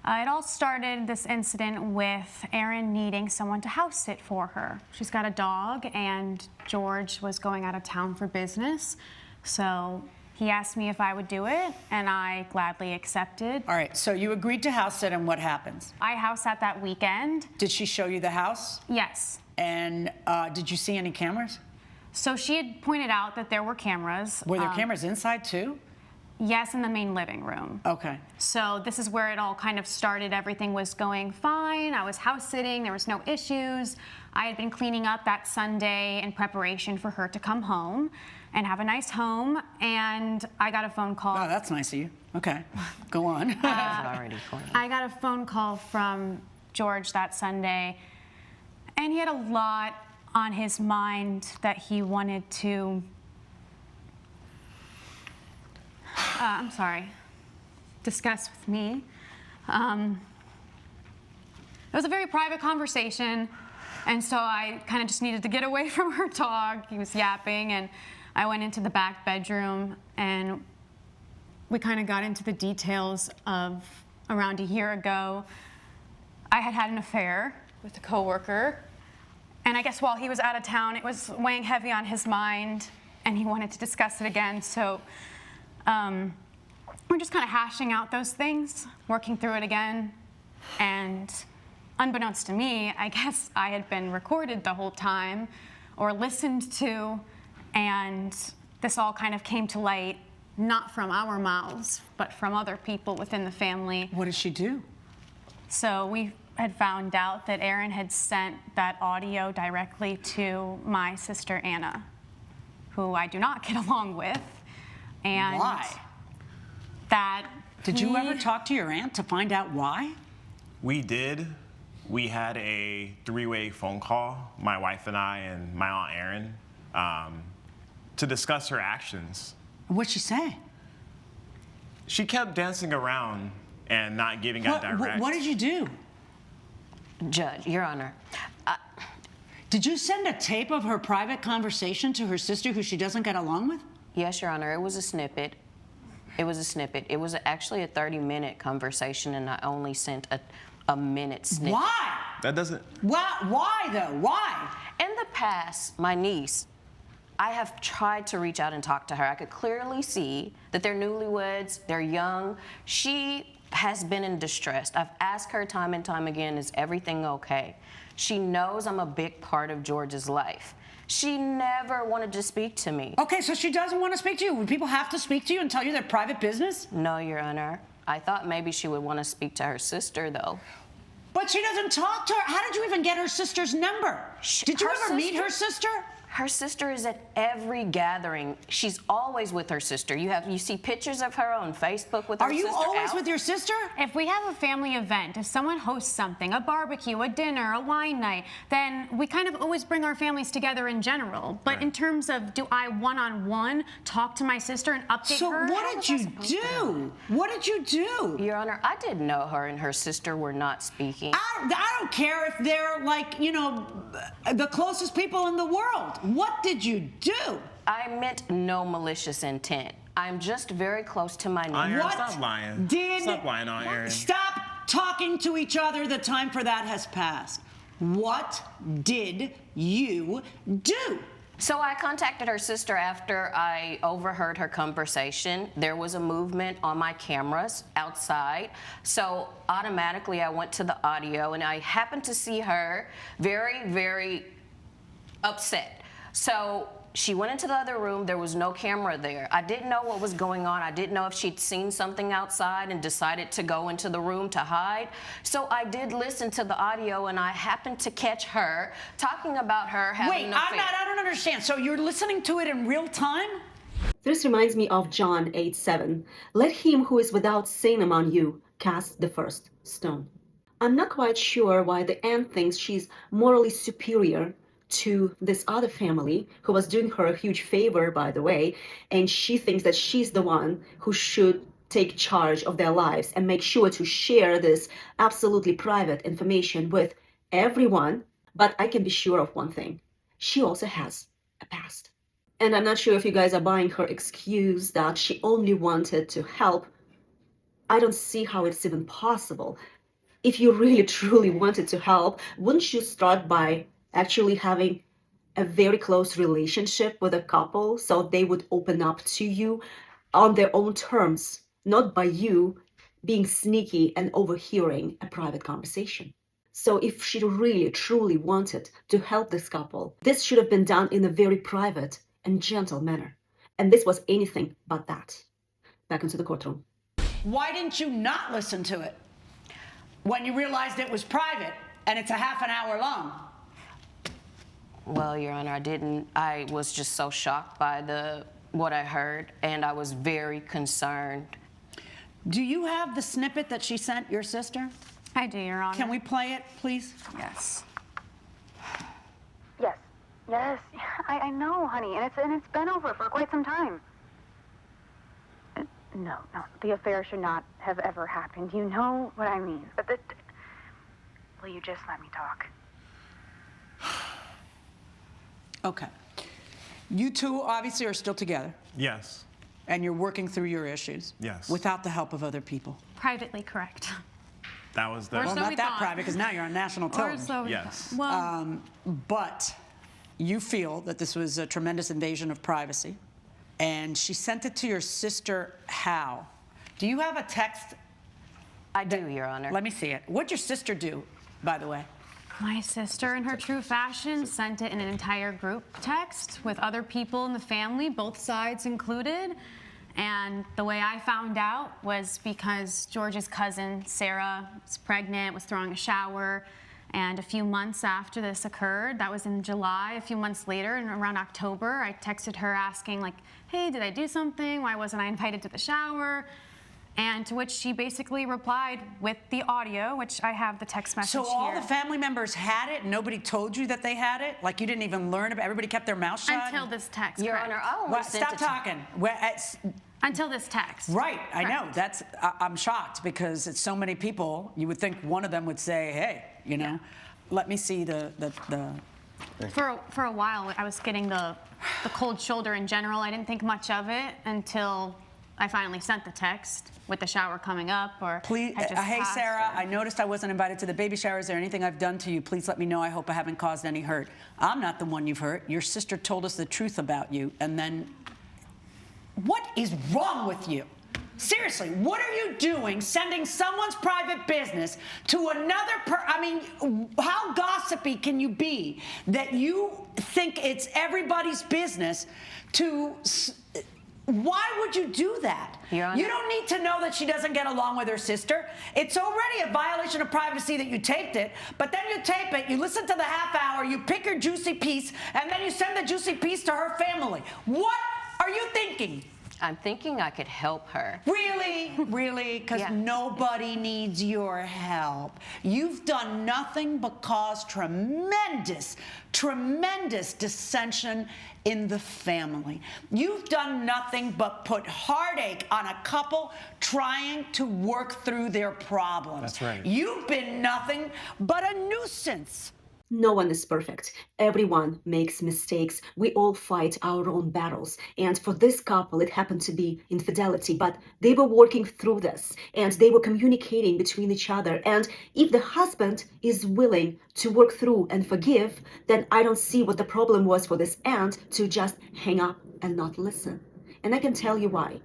It all started, this incident, with Erin needing someone to house sit for her. She's got a dog, and George was going out of town for business, so he asked me if I would do it, and I gladly accepted. All right, so you agreed to house sit, and what happens? I house sat that weekend. Did she show you the house? Yes. And did you see any cameras? So she had pointed out that there were cameras. Were there cameras inside too? Yes, in the main living room. Okay. So this is where it all kind of started. Everything was going fine. I was house sitting. There was no issues. I had been cleaning up that Sunday in preparation for her to come home and have a nice home. And I got a phone call. Oh, that's nice of you. Okay, go on. I got a phone call from George that Sunday, and he had a lot on his mind that he wanted to discuss with me. It was a very private conversation, and so I kind of just needed to get away from her dog. He was yapping, and I went into the back bedroom, and we kind of got into the details of around a year ago. I had had an affair with a coworker, and I guess while he was out of town, it was weighing heavy on his mind, and he wanted to discuss it again, so we're just kind of hashing out those things, working through it again, and unbeknownst to me, I guess I had been recorded the whole time or listened to, and this all kind of came to light, not from our mouths, but from other people within the family. What did she do? So we had found out that Erin had sent that audio directly to my sister Anna, who I do not get along with. And why? Did you ever talk to your aunt to find out why? We did. We had a three-way phone call, my wife and I and my Aunt Erin, to discuss her actions. What'd she say? She kept dancing around and not giving a direct. What did you do? Judge, Your Honor. Did you send a tape of her private conversation to her sister who she doesn't get along with? Yes, Your Honor. It was a snippet. It was a snippet. It was actually a 30-minute conversation, and I only sent a minute snippet. Why? That doesn't... Why though? Why? In the past, my niece, I have tried to reach out and talk to her. I could clearly see that they're newlyweds, they're young. She has been in distress. I've asked her time and time again, is everything okay? She knows I'm a big part of George's life. She never wanted to speak to me. Okay, so she doesn't want to speak to you. Would people have to speak to you and tell you their private business? No, Your Honor. I thought maybe she would want to speak to her sister, though. But she doesn't talk to her. How did you even get her sister's number? Did you ever meet her sister? Her sister is at every gathering. She's always with her sister. You see pictures of her on Facebook with her sister. Are you always with your sister? If we have a family event, if someone hosts something, a barbecue, a dinner, a wine night, then we kind of always bring our families together in general. But in terms of, do I one-on-one talk to my sister and update her? So what did you do? What did you do? Your Honor, I didn't know her and her sister were not speaking. I don't care if they're like, you know, the closest people in the world. What did you do? I meant no malicious intent. I'm just very close to my niece. What stop lying. Stop lying, Aunt Erin. Stop talking to each other. The time for that has passed. What did you do? So I contacted her sister after I overheard her conversation. There was a movement on my cameras outside. So automatically I went to the audio, and I happened to see her very, very upset. So she went into the other room. There was no camera there. I didn't know what was going on. I didn't know if she'd seen something outside and decided to go into the room to hide. So I did listen to the audio, and I happened to catch her talking about her having an affair. I don't understand. So you're listening to it in real time? This reminds me of John 8:7. Let him who is without sin among you cast the first stone. I'm not quite sure why the aunt thinks she's morally superior to this other family who was doing her a huge favor, by the way, and she thinks that she's the one who should take charge of their lives and make sure to share this absolutely private information with everyone. But I can be sure of one thing. She also has a past. And I'm not sure if you guys are buying her excuse that she only wanted to help I don't see how it's even possible. If you really truly wanted to help, wouldn't you start by actually having a very close relationship with a couple so they would open up to you on their own terms, not by you being sneaky and overhearing a private conversation? So if she really truly wanted to help this couple, this should have been done in a very private and gentle manner. And this was anything but that. Back into the courtroom. Why didn't you not listen to it when you realized it was private and it's a half an hour long? Well, Your Honor, I didn't. I was just so shocked by what I heard, and I was very concerned. Do you have the snippet that she sent your sister? I do, Your Honor. Can we play it, please? Yes. Yes, yes, I know, honey, and it's been over for quite some time. No, the affair should not have ever happened. You know what I mean. But will you just let me talk? Okay. You two obviously are still together, Yes. and you're working through your issues. Yes. Without the help of other people. Privately correct. That was the. Or Well, so not we that thought. private, because now you're on national Or television. so we Yes. thought. Well, But you feel that this was a tremendous invasion of privacy, and she sent it to your sister how? Do you have a text? I do, Your Honor. Let me see it. What'd your sister do, by the way? my sister, in her true fashion, sent it in an entire group text with other people in the family, both sides included. And the way I found out was because George's cousin, Sarah, was pregnant, was throwing a shower. And a few months after this occurred, that was in July, a few months later, and around October, I texted her asking, like, hey, did I do something? Why wasn't I invited to the shower? And to which she basically replied with the audio, which I have the text message So all here. the family members had it, and nobody told you that they had it? Like you didn't even learn about it? Everybody kept their mouth shut? Until this text, Your correct. Honor, I only What? sent Stop it to- talking. Until this text. Right, I know. Correct. That's I'm shocked because it's so many people. You would think one of them would say, "Hey, you know, let me see the." For a while, I was getting the cold shoulder in general. I didn't think much of it until I finally sent the text with the shower coming up. Or Please, had just hey passed, Sarah, or- I noticed I wasn't invited to the baby shower. Is there anything I've done to you? Please let me know. I hope I haven't caused any hurt. I'm not the one you've hurt. Your sister told us the truth about you, and then what is wrong with you? Seriously, what are you doing sending someone's private business to another I mean, how gossipy can you be that you think it's everybody's business to... Why would you do that? Your Honor. You don't need to know that she doesn't get along with her sister. It's already a violation of privacy that you taped it, but then you tape it, you listen to the half hour, you pick your juicy piece, and then you send the juicy piece to her family. What are you thinking? I'm thinking I could help her. Really? Really? Because Yeah. nobody needs your help. You've done nothing but cause tremendous dissension in the family. You've done nothing but put heartache on a couple trying to work through their problems. That's right. You've been nothing but a nuisance. No one is perfect. Everyone makes mistakes. We all fight our own battles. And for this couple, it happened to be infidelity, but they were working through this and they were communicating between each other. And if the husband is willing to work through and forgive, then I don't see what the problem was for this aunt to just hang up and not listen. And I can tell you why.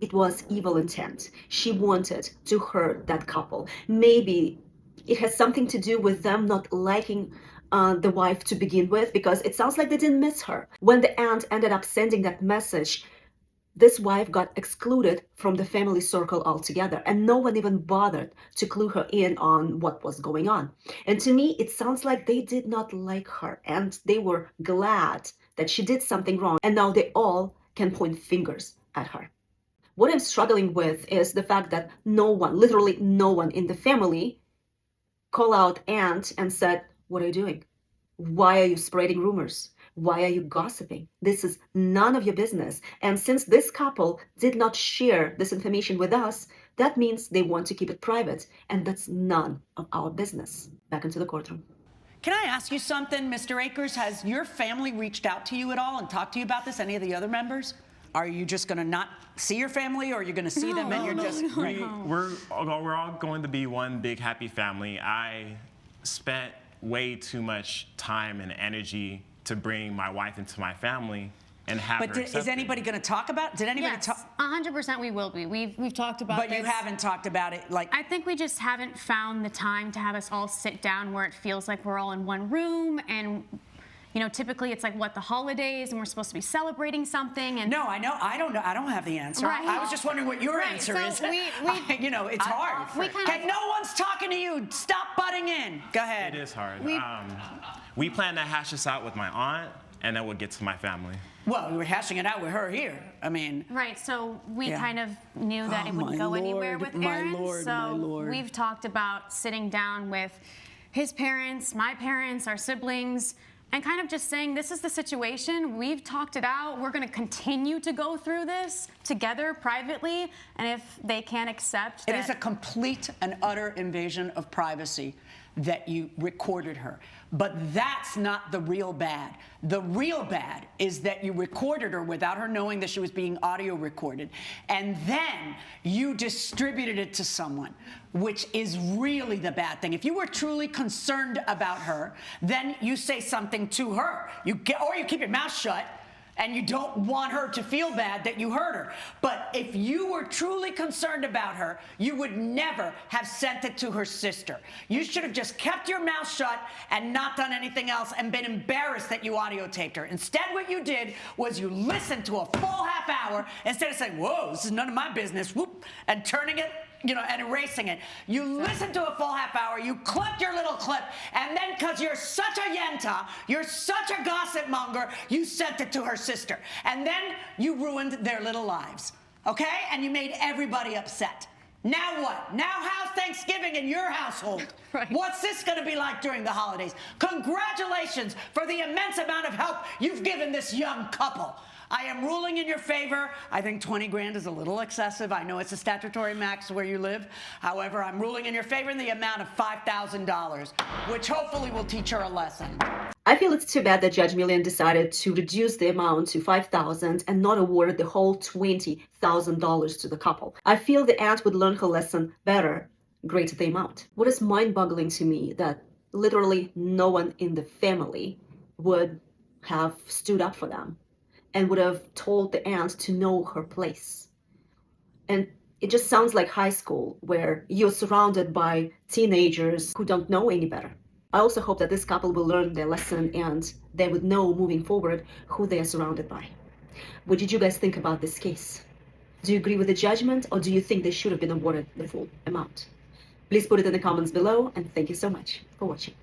It was evil intent. She wanted to hurt that couple. Maybe it has something to do with them not liking the wife to begin with, because it sounds like they didn't miss her. When the aunt ended up sending that message, this wife got excluded from the family circle altogether, and no one even bothered to clue her in on what was going on. And to me, it sounds like they did not like her, and they were glad that she did something wrong, and now they all can point fingers at her. What I'm struggling with is the fact that no one, literally no one in the family, call out aunt and said, what are you doing? Why are you spreading rumors? Why are you gossiping? This is none of your business. And since this couple did not share this information with us, that means they want to keep it private. And that's none of our business. Back into the courtroom. Can I ask you something, Mr. Akers? Has your family reached out to you at all and talked to you about this? Any of the other members? Are you just going to not see your family, or are you going to see them and you're just... We're all going to be one big happy family. I spent way too much time and energy to bring my wife into my family and have But her is accepted. anybody going to talk about? Did anybody Yes, talk? 100% we will be. We've talked about But this. you haven't talked about it, like. I think we just haven't found the time to have us all sit down where it feels like we're all in one room, and you know, typically it's like the holidays and we're supposed to be celebrating something, and No, I know. I don't know. I don't have the answer. Right. I was just wondering what your Right, answer so is. we- It's hard. We kind Okay, of- no one's talking to you. Stop butting in. Go ahead. It is hard. We- We plan to hash this out with my aunt, and then we'll get to my family. Well, we were hashing it out with her here. I mean, Right, so we Yeah. kind of knew that Oh, it wouldn't my go anywhere Lord, with my Aaron. Lord, so my Lord. we've talked about sitting down with his parents, my parents, our siblings, and kind of just saying, this is the situation. We've talked it out. We're going to continue to go through this together privately, and if they can't accept it that, is a complete and utter invasion of privacy that you recorded her. But that's not the real bad. The real bad is that you recorded her without her knowing that she was being audio recorded. And then you distributed it to someone, which is really the bad thing. If you were truly concerned about her, then you say something to her. Or you keep your mouth shut, and you don't want her to feel bad that you hurt her. But if you were truly concerned about her, you would never have sent it to her sister. You should have just kept your mouth shut and not done anything else and been embarrassed that you audio taped her. Instead, what you did was you listened to a full half hour instead of saying, whoa, this is none of my business, whoop, and turning it, and erasing it. You listened to a full half hour, you clipped your little clip, and then because you're such a yenta, you're such a gossip monger, you sent it to her sister. And then you ruined their little lives, okay? And you made everybody upset. Now what? Now how's Thanksgiving in your household? Right. What's this going to be like during the holidays? Congratulations for the immense amount of help you've given this young couple. I am ruling in your favor. I think 20 grand is a little excessive. I know it's a statutory max where you live. However, I'm ruling in your favor in the amount of $5,000, which hopefully will teach her a lesson. I feel it's too bad that Judge Millian decided to reduce the amount to $5,000 and not award the whole $20,000 to the couple. I feel the aunt would learn her lesson better, greater the amount. What is mind-boggling to me that literally no one in the family would have stood up for them and would have told the aunt to know her place. And it just sounds like high school, where you're surrounded by teenagers who don't know any better. I also hope that this couple will learn their lesson and they would know moving forward who they are surrounded by. What did you guys think about this case? Do you agree with the judgment, or do you think they should have been awarded the full amount? Please put it in the comments below, and thank you so much for watching.